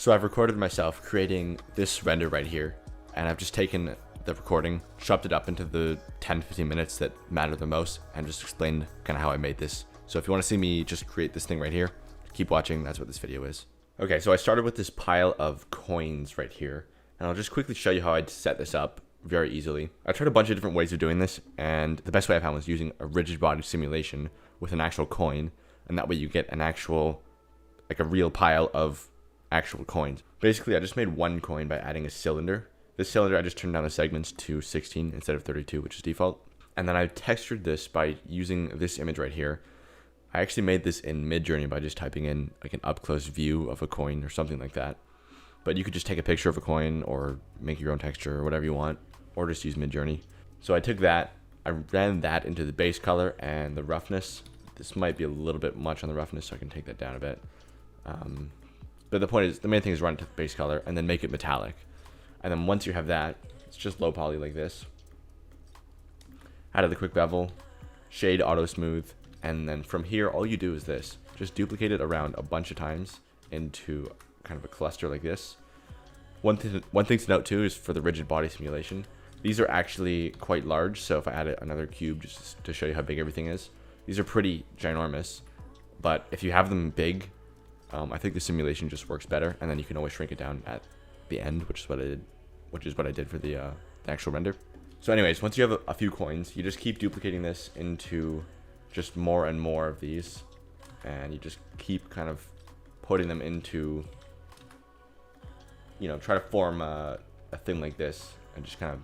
So I've recorded myself creating this render right here, and I've just taken the recording, chopped it up into the 10-15 minutes that matter the most, and just explained kind of how I made this. So if you want to see me just create this thing right here, keep watching. That's what this video is. Okay, so I started with this pile of coins right here, and I'll just quickly show you how I'd set this up very easily. I tried a bunch of different ways of doing this, and the best way I found was using a rigid body simulation with an actual coin, and that way you get an actual, like a real pile of actual coins. Basically, I just made one coin by adding a cylinder. This cylinder, I just turned down the segments to 16 instead of 32, which is default. And then I textured this by using this image right here. I actually made this in Midjourney by just typing in like an up-close view of a coin or something like that. But you could just take a picture of a coin or make your own texture or whatever you want, or just use Midjourney. So I took that, I ran that into the base color and the roughness. This might be a little bit much on the roughness, so I can take that down a bit. But the point is, the main thing is run it to the base color and then make it metallic. And then once you have that, it's just low poly like this. Add the quick bevel, shade auto smooth, and then from here, all you do is this. Just duplicate it around a bunch of times into kind of a cluster like this. One thing to note too is for the rigid body simulation, these are actually quite large. So if I add another cube just to show you how big everything is, these are pretty ginormous. But if you have them big, I think the simulation just works better, and then you can always shrink it down at the end, which is what I did for the actual render. So anyways, once you have a few coins, you just keep duplicating this into just more and more of these, and you just keep kind of putting them into, you know, try to form a thing like this, and just kind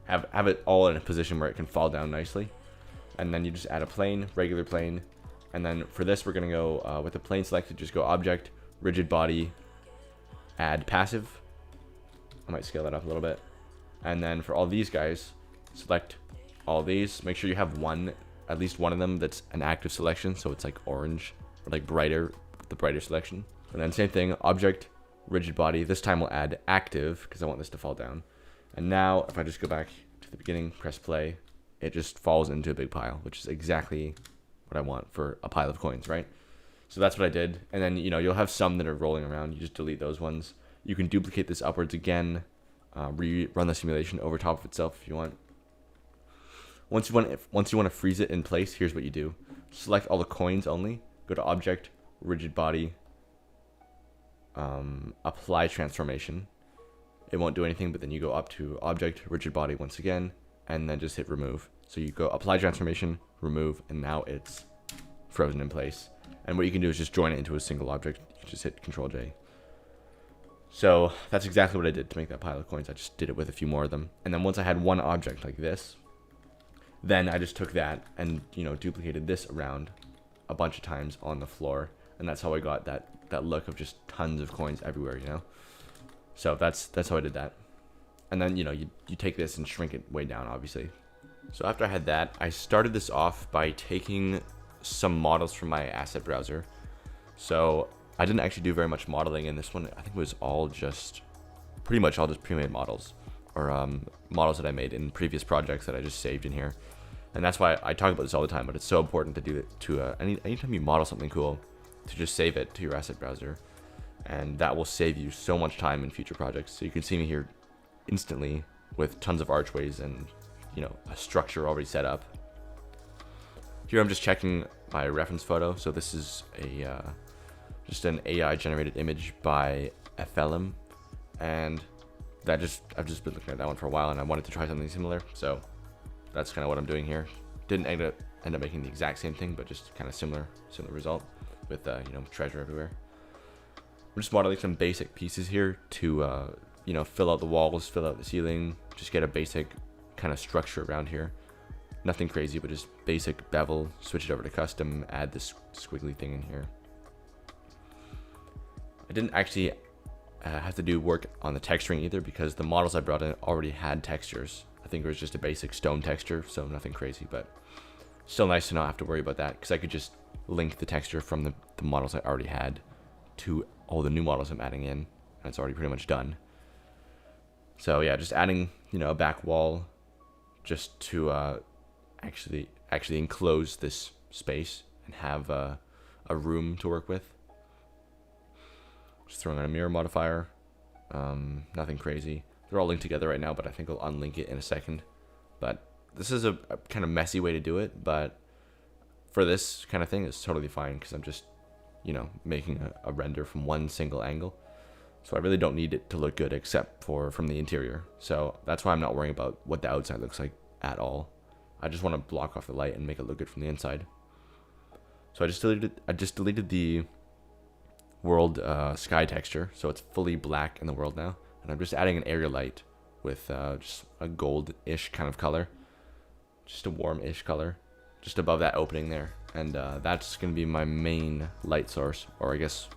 of have it all in a position where it can fall down nicely. And then you just add a plane, regular plane. And then for this, we're going to go with the plane selected, just go object, rigid body, add passive. I might scale that up a little bit. And then for all these guys, select all these. Make sure you have at least one of them that's an active selection. So it's like orange or like brighter, the brighter selection. And then same thing, object, rigid body. This time we'll add active because I want this to fall down. And now if I just go back to the beginning, press play, it just falls into a big pile, which is exactly what I want for a pile of coins, right? So that's what I did. And then, you know, you'll have some that are rolling around. You just delete those ones. You can duplicate this upwards again, rerun the simulation over top of itself if you want. Once you want to freeze it in place, here's what you do. Select all the coins only. Go to object, rigid body, apply transformation. It won't do anything, but then you go up to object, rigid body once again, and then just hit remove. So you go apply transformation, remove, and now it's frozen in place. And what you can do is just join it into a single object. You can just hit Control J. So that's exactly what I did to make that pile of coins. I just did it with a few more of them. And then once I had one object like this, then I just took that and, you know, duplicated this around a bunch of times on the floor. And that's how I got that look of just tons of coins everywhere, you know? So that's how I did that. And then, you know, you take this and shrink it way down, obviously. So after I had that, I started this off by taking some models from my asset browser. So I didn't actually do very much modeling in this one. I think it was pretty much all just pre-made models, or models that I made in previous projects that I just saved in here. And that's why I talk about this all the time, but it's so important to do it to anytime you model something cool, to just save it to your asset browser. And that will save you so much time in future projects. So you can see me here instantly with tons of archways and, you know, a structure already set up. Here I'm just checking my reference photo. So this is just an AI generated image by FLM, and I've just been looking at that one for a while, and I wanted to try something similar. So that's kind of what I'm doing here. Didn't end up making the exact same thing, but just kind of similar result with you know, treasure everywhere. I'm just modeling some basic pieces here to you know, fill out the walls, fill out the ceiling, just get a basic kind of structure around here. Nothing crazy, but just basic bevel. Switch it over to custom, add this squiggly thing in here. I didn't actually have to do work on the texturing either, because the models I brought in already had textures. I think it was just a basic stone texture, so nothing crazy, but still nice to not have to worry about that, because I could just link the texture from the models I already had to all the new models I'm adding in, and it's already pretty much done. So yeah, just adding, you know, a back wall just to actually enclose this space and have a room to work with. Just throwing on a mirror modifier. Nothing crazy. They're all linked together right now, but I think I'll unlink it in a second. But this is a kind of messy way to do it, but for this kind of thing, it's totally fine because I'm just, you know, making a render from one single angle. So I really don't need it to look good except for from the interior. So that's why I'm not worrying about what the outside looks like at all. I just want to block off the light and make it look good from the inside. So I just deleted the world sky texture, so it's fully black in the world now. And I'm just adding an area light with just a gold-ish kind of color. Just a warm-ish color. Just above that opening there. And that's going to be my main light source. Or I guess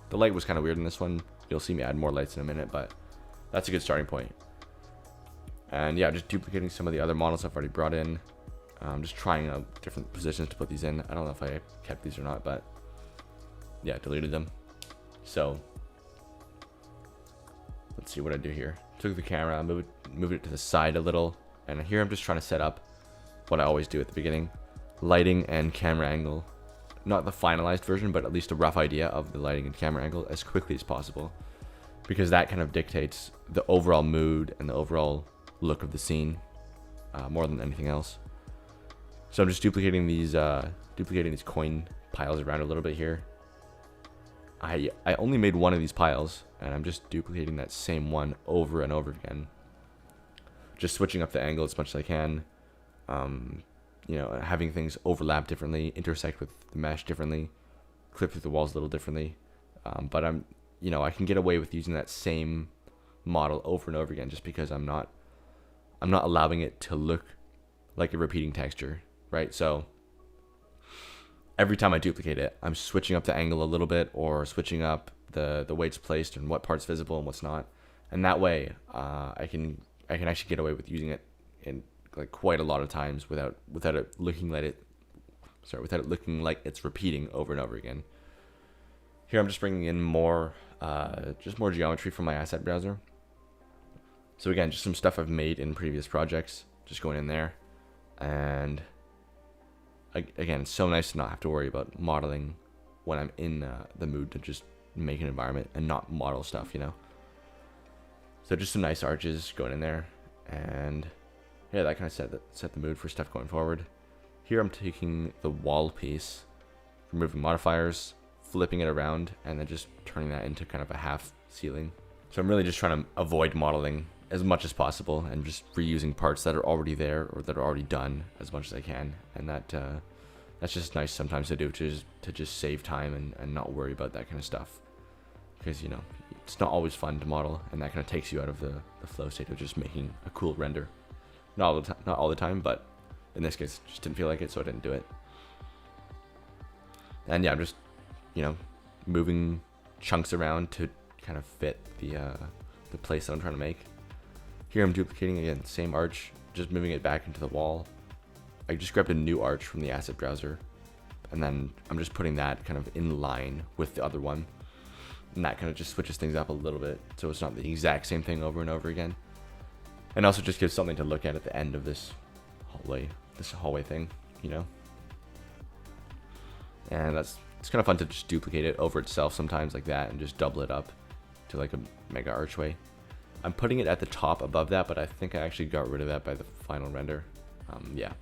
the light was kind of weird in this one. You'll see me add more lights in a minute, but that's a good starting point. And yeah, just duplicating some of the other models I've already brought in. Just trying out different positions to put these in. I don't know if I kept these or not, but yeah, deleted them. So let's see what I do here. Took the camera, moved it to the side a little, and here I'm just trying to set up what I always do at the beginning: lighting and camera angle. Not the finalized version, but at least a rough idea of the lighting and camera angle as quickly as possible, because that kind of dictates the overall mood and the overall look of the scene more than anything else. So I'm just duplicating these coin piles around a little bit here. I only made one of these piles, and I'm just duplicating that same one over and over again. Just switching up the angle as much as I can. You know, having things overlap differently, intersect with the mesh differently, clip through the walls a little differently. But you know, I can get away with using that same model over and over again just because I'm not allowing it to look like a repeating texture, right? So every time I duplicate it, I'm switching up the angle a little bit, or switching up the way it's placed and what part's visible and what's not. And that way, I can actually get away with using it in like quite a lot of times without it looking like it's repeating over and over again. Here I'm just bringing in more geometry from my asset browser. So again, just some stuff I've made in previous projects, just going in there. And again, it's so nice to not have to worry about modeling when I'm in the mood to just make an environment and not model stuff, you know. So just some nice arches going in there, and yeah, that kind of set the mood for stuff going forward. Here I'm taking the wall piece, removing modifiers, flipping it around, and then just turning that into kind of a half ceiling. So I'm really just trying to avoid modeling as much as possible and just reusing parts that are already there or that are already done as much as I can. And that's just nice sometimes to do, to just save time and not worry about that kind of stuff. Because, you know, it's not always fun to model, and that kind of takes you out of the flow state of just making a cool render. Not all the time, but in this case, just didn't feel like it, so I didn't do it. And yeah, I'm just, you know, moving chunks around to kind of fit the place that I'm trying to make. Here I'm duplicating again, same arch, just moving it back into the wall. I just grabbed a new arch from the asset browser, and then I'm just putting that kind of in line with the other one. And that kind of just switches things up a little bit, so it's not the exact same thing over and over again. And also just gives something to look at the end of this hallway thing, you know. And it's kind of fun to just duplicate it over itself sometimes like that and just double it up to like a mega archway. I'm putting it at the top above that, but I think I actually got rid of that by the final render. Yeah.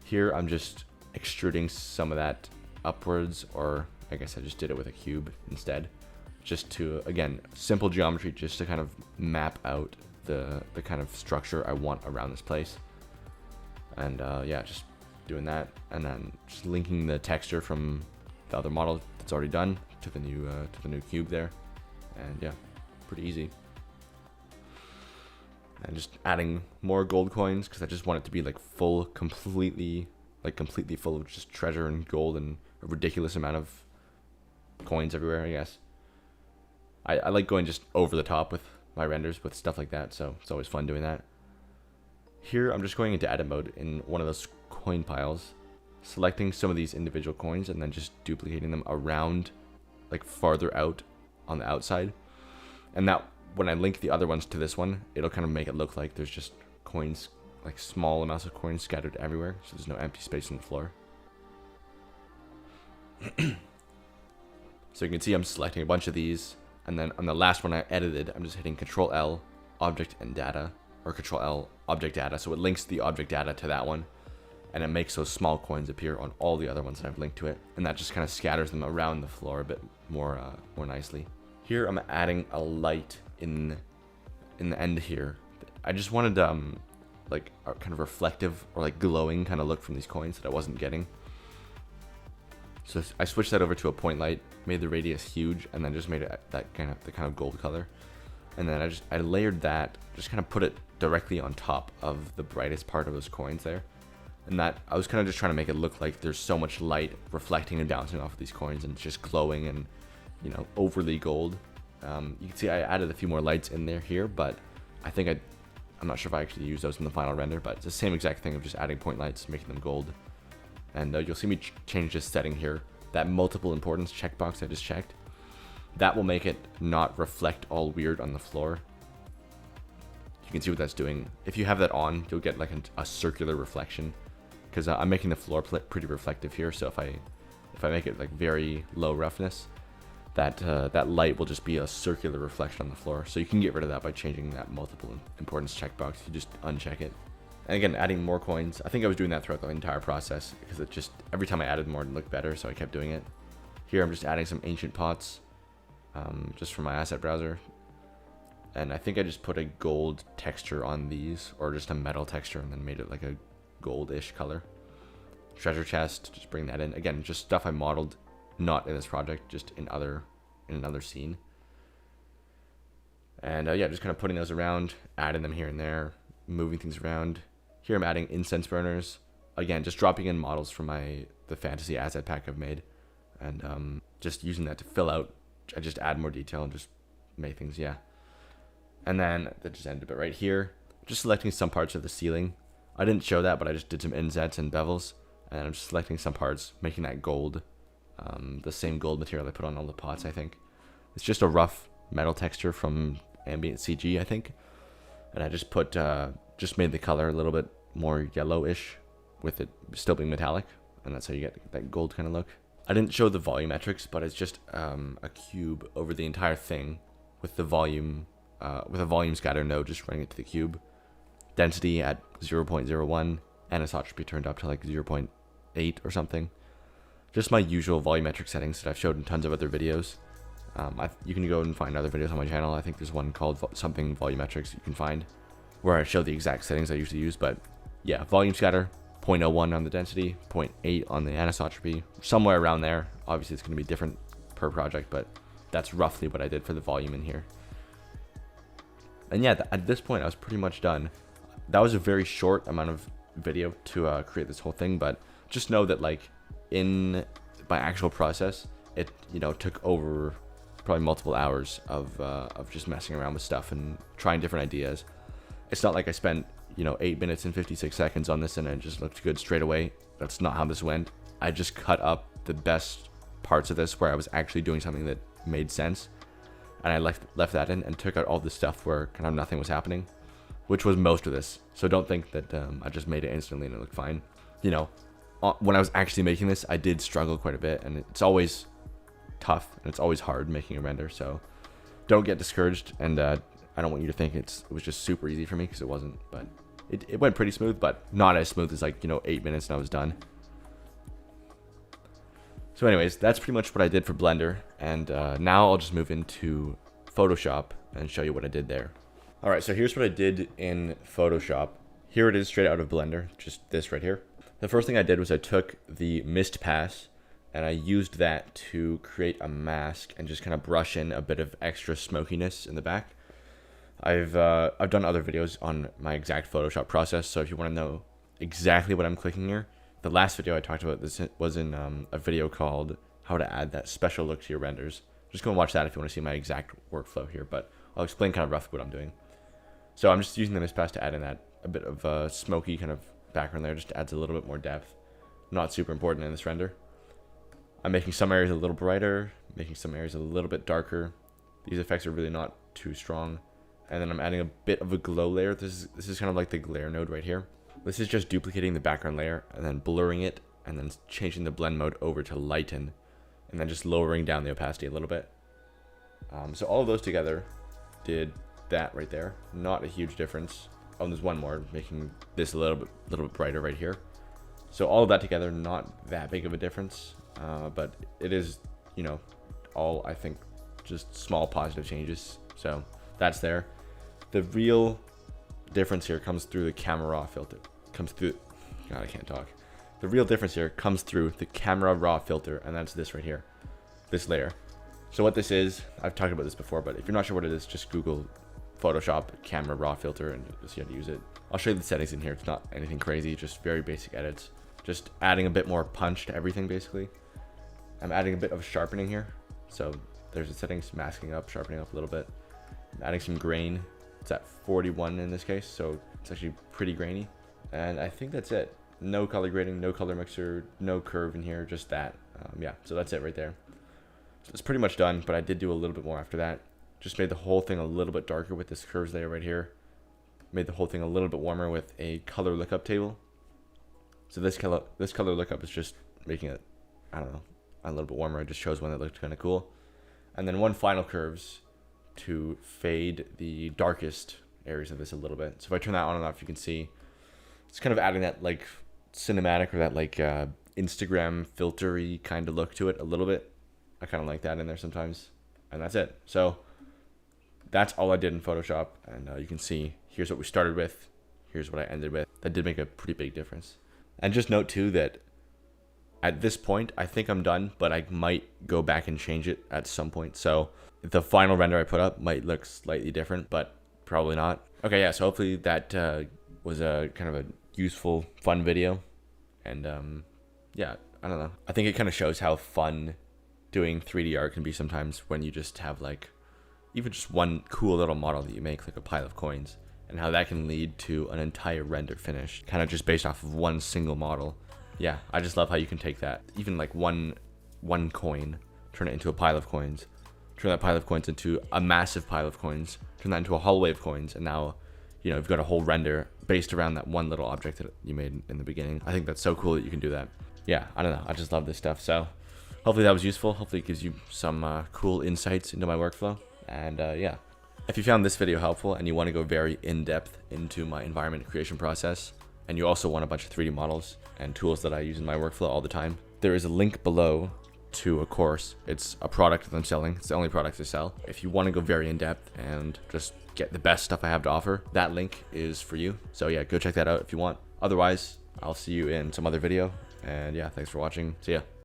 Here I'm just extruding some of that upwards, or I guess I just did it with a cube instead. Just to, again, simple geometry, just to kind of map out the kind of structure I want around this place. And yeah, just doing that, and then just linking the texture from the other model that's already done to the new cube there. And yeah, pretty easy. And just adding more gold coins because I just want it to be like completely full of just treasure and gold and a ridiculous amount of coins everywhere, I guess. I like going just over the top with my renders with stuff like that, so it's always fun doing that. Here I'm just going into edit mode in one of those coin piles, selecting some of these individual coins and then just duplicating them around, like farther out on the outside. And that, when I link the other ones to this one, it'll kind of make it look like there's just coins, like small amounts of coins scattered everywhere, so there's no empty space on the floor. So you can see I'm selecting a bunch of these, and then on the last one I edited, I'm just hitting Control L, Object and Data, or Control L, Object Data, so it links the object data to that one, and it makes those small coins appear on all the other ones that I've linked to it, and that just kind of scatters them around the floor a bit more nicely. Here I'm adding a light in the end here. I just wanted like a kind of reflective or like glowing kind of look from these coins that I wasn't getting. So I switched that over to a point light, made the radius huge, and then just made it the kind of gold color. And then I layered that, just kind of put it directly on top of the brightest part of those coins there. And that I was kind of just trying to make it look like there's so much light reflecting and bouncing off of these coins and just glowing and, you know, overly gold. You can see I added a few more lights in there here, but I think I'm not sure if I actually used those in the final render, but it's the same exact thing of just adding point lights, making them gold. And you'll see me change this setting here. That multiple importance checkbox I just checked, that will make it not reflect all weird on the floor. You can see what that's doing. If you have that on, you'll get like a circular reflection, because I'm making the floor pretty reflective here. So if I make it like very low roughness, that light will just be a circular reflection on the floor. So you can get rid of that by changing that multiple importance checkbox. You just uncheck it. And again, adding more coins. I think I was doing that throughout the entire process, because it just, every time I added more, it looked better, so I kept doing it. Here I'm just adding some ancient pots, just from my asset browser. And I think I just put a gold texture on these, or just a metal texture, and then made it like a goldish color. Treasure chest, just bring that in. Again, just stuff I modeled, not in this project, just in another scene. And yeah, just kind of putting those around, adding them here and there, moving things around. Here I'm adding incense burners. Again, just dropping in models from the fantasy asset pack I've made, and just using that to fill out. I just add more detail and just make things, yeah. And then that just ended a bit right here. Just selecting some parts of the ceiling. I didn't show that, but I just did some insets and bevels, and I'm just selecting some parts, making that gold, the same gold material I put on all the pots. I think it's just a rough metal texture from ambient CG, I think, and I just put just made the color a little bit more yellowish, with it still being metallic, and that's how you get that gold kind of look. I didn't show the volumetrics, but it's just a cube over the entire thing with the volume, with a volume scatter node just running it to the cube. Density at 0.01, anisotropy turned up to like 0.8 or something. Just my usual volumetric settings that I've showed in tons of other videos. You can go and find other videos on my channel. I think there's one called something volumetrics you can find, where I show the exact settings I usually use. But yeah, volume scatter, 0.01 on the density, 0.8 on the anisotropy, somewhere around there. Obviously it's going to be different per project, but that's roughly what I did for the volume in here. And yeah, at this point I was pretty much done. That was a very short amount of video to create this whole thing, but just know that like in my actual process, it, you know, took over probably multiple hours of just messing around with stuff and trying different ideas. It's not like I spent, you know, 8 minutes and 56 seconds on this and it just looked good straight away. That's not how this went. I just cut up the best parts of this where I was actually doing something that made sense, and I left that in and took out all the stuff where kind of nothing was happening, which was most of this. So don't think that I just made it instantly and it looked fine. You know, when I was actually making this, I did struggle quite a bit, and it's always tough and it's always hard making a render. So don't get discouraged, and I don't want you to think it was just super easy for me, because it wasn't. But it went pretty smooth, but not as smooth as like, you know, 8 minutes and I was done. So anyways, that's pretty much what I did for Blender, and now I'll just move into Photoshop and show you what I did there. Alright, so here's what I did in Photoshop. Here it is straight out of Blender, just this right here. The first thing I did was I took the mist pass and I used that to create a mask and just kind of brush in a bit of extra smokiness in the back. I've done other videos on my exact Photoshop process, so if you want to know exactly what I'm clicking here, the last video I talked about this was in a video called how to add that special look to your renders. Just go and watch that if you want to see my exact workflow here, but I'll explain kind of roughly what I'm doing. So I'm just using the mist pass to add in that a bit of a smoky kind of background there, just adds a little bit more depth. Not super important in this render. I'm making some areas a little brighter, making some areas a little bit darker. These effects are really not too strong. And then I'm adding a bit of a glow layer. This is kind of like the glare node right here. This is just duplicating the background layer and then blurring it and then changing the blend mode over to lighten. and then just lowering down the opacity a little bit. So all of those together did that right there. Not a huge difference. Oh, and there's one more, making this a little bit brighter right here. So all of that together, not that big of a difference, but it is, you know, all, I think, just small positive changes. So that's there. The real difference here comes through the camera raw filter. God, I can't talk. The real difference here comes through the camera raw filter, and that's this right here, this layer. So what this is, I've talked about this before, but if you're not sure what it is, just Google Photoshop camera raw filter and you'll see how to use it. I'll show you the settings in here. It's not anything crazy, just very basic edits. Just adding a bit more punch to everything, basically. I'm adding a bit of sharpening here. So there's the settings, masking up, sharpening up a little bit. I'm adding some grain. It's at 41 in this case, so it's actually pretty grainy. And I think that's it. No color grading, no color mixer, no curve in here, just that. Yeah, so that's it right there. So it's pretty much done, but I did do a little bit more after that. Just made the whole thing a little bit darker with this curves layer right here. Made the whole thing a little bit warmer with a color lookup table. So this color lookup is just making it, I don't know, a little bit warmer. It just shows one that looked kind of cool. And then one final curves to fade the darkest areas of this a little bit. So if I turn that on and off, you can see it's kind of adding that like cinematic or that like Instagram filtery kind of look to it a little bit. I kind of like that in there sometimes. And that's it. So that's all I did in Photoshop. And you can see here's what we started with. Here's what I ended with. That did make a pretty big difference. And just note too that at this point, I think I'm done, but I might go back and change it at some point. So the final render I put up might look slightly different, but probably not. Okay, yeah, so hopefully that was a kind of a useful, fun video. And yeah, I don't know. I think it kind of shows how fun doing 3D art can be sometimes when you just have like even just one cool little model that you make, like a pile of coins, and how that can lead to an entire render finish, kind of just based off of one single model. Yeah, I just love how you can take that, even like one coin, turn it into a pile of coins, turn that pile of coins into a massive pile of coins, turn that into a hallway of coins, and now, you know, you've got a whole render based around that one little object that you made in the beginning. I think that's so cool that you can do that. Yeah, I don't know, I just love this stuff. So hopefully that was useful. Hopefully it gives you some cool insights into my workflow. And yeah, if you found this video helpful and you want to go very in-depth into my environment creation process, and you also want a bunch of 3D models and tools that I use in my workflow all the time, there is a link below to a course. It's a product that I'm selling. It's the only product I sell. If you want to go very in-depth and just get the best stuff I have to offer, that link is for you. So yeah, go check that out if you want. Otherwise, I'll see you in some other video. And yeah, thanks for watching. See ya.